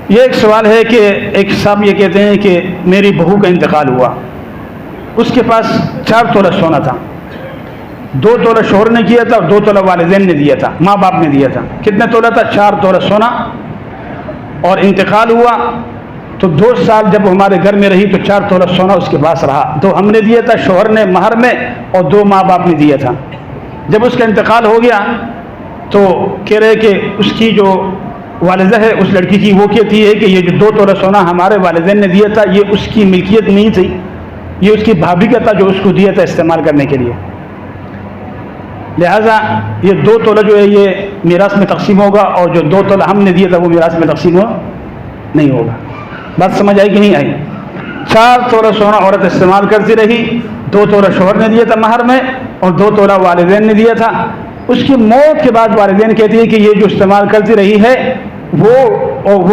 یہ ایک سوال ہے کہ ایک صاحب یہ کہتے ہیں کہ میری بہو کا انتقال ہوا، اس کے پاس 4 تولہ سونا تھا، 2 تولہ شوہر نے کیا تھا اور 2 تولہ والدین نے دیا تھا، ماں باپ نے دیا تھا۔ کتنے تولہ تھا؟ 4 تولہ سونا۔ اور انتقال ہوا تو 2 سال جب ہمارے گھر میں رہی تو 4 تولہ سونا اس کے پاس رہا، 2 ہم نے دیا تھا شوہر نے مہر میں اور 2 ماں باپ نے دیا تھا۔ جب اس کا انتقال ہو گیا تو کہہ رہے کہ اس کی جو والدہ ہے اس لڑکی کی، وہ کہتی ہے کہ یہ جو 2 تولہ سونا ہمارے والدین نے دیا تھا یہ اس کی ملکیت نہیں تھی، یہ اس کی بھابھی کا تھا جو اس کو دیا تھا استعمال کرنے کے لیے، لہٰذا یہ 2 تولہ جو ہے یہ میراث میں تقسیم ہوگا، اور جو 2 تولہ ہم نے دیا تھا وہ میراث میں تقسیم نہیں ہوگا۔ بات سمجھ آئی کہ نہیں آئی؟ 4 تولہ سونا عورت استعمال کرتی رہی، 2 تولہ شوہر نے دیا تھا مہر میں اور 2 تولہ والدین نے دیا تھا۔ اس کی موت کے بعد والدین کہتی ہے کہ یہ جو استعمال کرتی رہی ہے وہ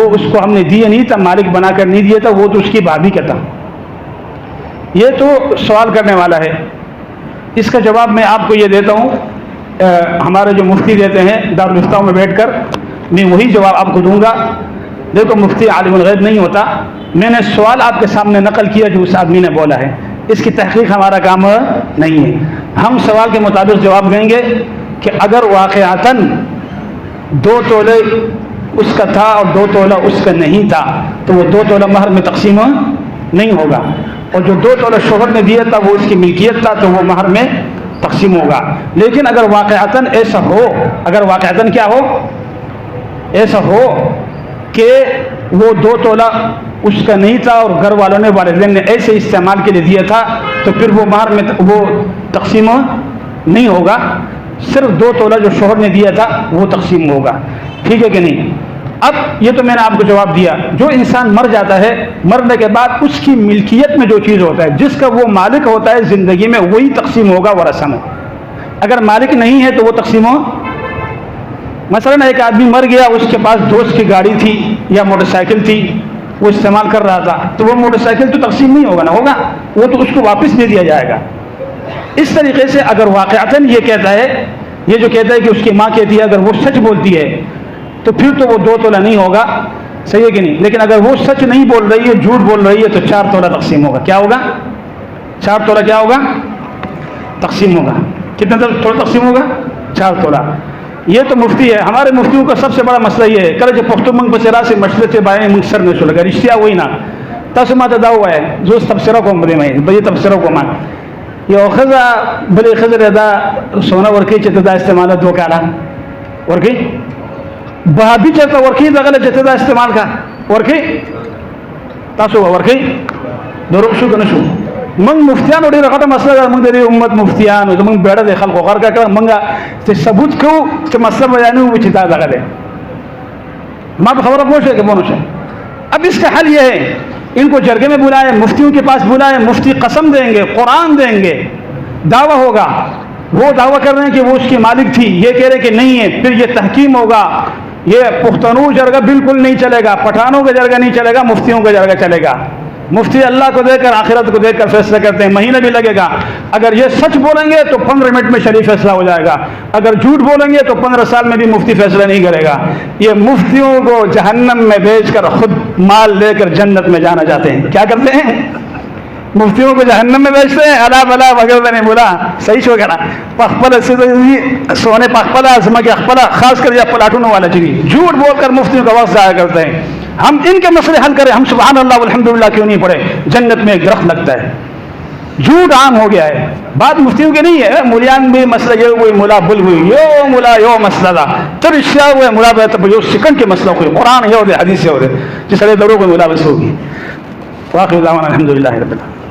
اس کو ہم نے دیا نہیں تھا، مالک بنا کر نہیں دیا تھا، وہ تو اس کی بھابھی کا تھا۔ یہ تو سوال کرنے والا ہے، اس کا جواب میں آپ کو یہ دیتا ہوں، ہمارے جو مفتی دیتے ہیں دارالفتاء میں بیٹھ کر، میں وہی جواب آپ کو دوں گا۔ دیکھو مفتی عالم الغیب نہیں ہوتا، میں نے سوال آپ کے سامنے نقل کیا جو اس آدمی نے بولا ہے، اس کی تحقیق ہمارا کام نہیں ہے۔ ہم سوال کے مطابق جواب دیں گے کہ اگر واقعتاً 2 تولے اس کا تھا اور 2 تولہ اس کا نہیں تھا تو وہ 2 تولہ مہر میں تقسیم نہیں ہوگا، اور جو 2 تولہ شوہر نے دیا تھا وہ اس کی ملکیت تھا تو وہ مہر میں تقسیم ہوگا۔ لیکن اگر واقعتاً ایسا ہو، اگر واقعتاً کیا ہو، ایسا ہو کہ وہ 2 تولہ اس کا نہیں تھا اور گھر والوں نے والدین نے ایسے استعمال کے لیے دیا تھا تو پھر وہ مہر میں وہ تقسیم نہیں ہوگا، صرف 2 تولہ جو شوہر نے دیا تھا وہ تقسیم ہوگا۔ ٹھیک ہے کہ نہیں؟ اب یہ تو میں نے آپ کو جواب دیا، جو انسان مر جاتا ہے، مرنے کے بعد اس کی ملکیت میں جو چیز ہوتا ہے، جس کا وہ مالک ہوتا ہے زندگی میں، وہی تقسیم ہوگا ورثہ میں۔ اگر مالک نہیں ہے تو وہ تقسیم ہو، مثلا ایک آدمی مر گیا، اس کے پاس دوست کی گاڑی تھی یا موٹر سائیکل تھی، وہ استعمال کر رہا تھا، تو وہ موٹر سائیکل تو تقسیم نہیں ہوگا نا، ہوگا وہ تو اس کو واپس دے دیا جائے گا۔ اس طریقے سے اگر واقعتاً یہ کہتا ہے، یہ جو کہتا ہے کہ اس کی ماں کہتی ہے، اگر وہ سچ بولتی ہے تو پھر تو وہ 2 تولہ نہیں ہوگا، صحیح ہے کہ نہیں؟ لیکن اگر وہ سچ نہیں بول رہی ہے، جھوٹ بول رہی ہے، تو 4 تولہ تقسیم ہوگا۔ کیا ہوگا؟ 4 تولہ کیا ہوگا؟ تقسیم ہوگا۔ کتنا تولہ تقسیم ہوگا؟ 4 تولہ۔ یہ تو مفتی ہے، ہمارے مفتیوں کا سب سے بڑا مسئلہ یہ ہے، کرے جو پختو منگ بسرا سے مشرے سے بائیں منگ سر میں چلے گا رشتہ وہی نا تسمات دا ہوا ہے جو تفسیرہ کو بڑے میں بڑی تفسیرہ کو مان یہ خزا بڑے خزر دا سونا ورکی چتا استعمال 2 کالا ورکی بہابی چتا ورکی دغله چتا استعمال کا ورکی تاسو ورکی دروب شو کنه شو من مفتیان وړي راغته مسله ده، موږ د امت مفتیان او موږ بیړه د خلکو غار کا کړه، موږ ته ثبوت کوو چې مسله بیانو چې دا دغه ده ما خبره پوښتنه کې پونه شه۔ اب اس کا حل یہ ہے، ان کو جرگے میں بلائیں، مفتیوں کے پاس بلائیں، مفتی قسم دیں گے، قرآن دیں گے، دعویٰ ہوگا، وہ دعویٰ کر رہے ہیں کہ وہ اس کی مالک تھی، یہ کہہ رہے کہ نہیں ہے، پھر یہ تحکیم ہوگا، یہ پختنو جرگہ بالکل نہیں چلے گا، پٹھانوں کا جرگہ نہیں چلے گا، مفتیوں کا جرگہ چلے گا۔ مفتی اللہ کو دیکھ کر آخرت کو دیکھ کر فیصلہ کرتے ہیں، مہینہ بھی لگے گا، اگر یہ سچ بولیں گے تو 15 منٹ میں شریف فیصلہ ہو جائے گا، اگر جھوٹ بولیں گے تو 15 سال میں بھی مفتی فیصلہ نہیں کرے گا۔ یہ مفتیوں کو جہنم میں بھیج کر خود مال لے کر جنت میں جانا چاہتے ہیں، کیا کرتے ہیں؟ مفتیوں کو جہنم میں بیچتے ہیں، الا بلا وغیرہ نے بولا صحیح شو کرا پخپل سے سونے پخپل ازما کے اخپلا خاص کر یہ پلاٹونوں والا چیز جھوٹ بول کر مفتیوں کا وقت ضائع کرتے ہیں۔ ہم ان کے مسئلے حل کریں، ہم سبحان اللہ والحمدللہ کیوں نہیں پڑھے؟ جنت میں ایک درخت لگتا ہے۔ جھوٹ عام ہو گیا ہے، بات مفتیوں کی نہیں ہے، مولیان بھی مسئلہ یہ ہوئی ملا بل ہوئی یو ملا یو مسئلہ دا ترشیا ہوئے ملا بہت یو سکن کے مسئلہ ہوئی قرآن ہے اور حدیث ہے اور جس طرح دوروں کو ملا بس ہوگی۔ واقعی دعوانا الحمدللہ رب العالمین۔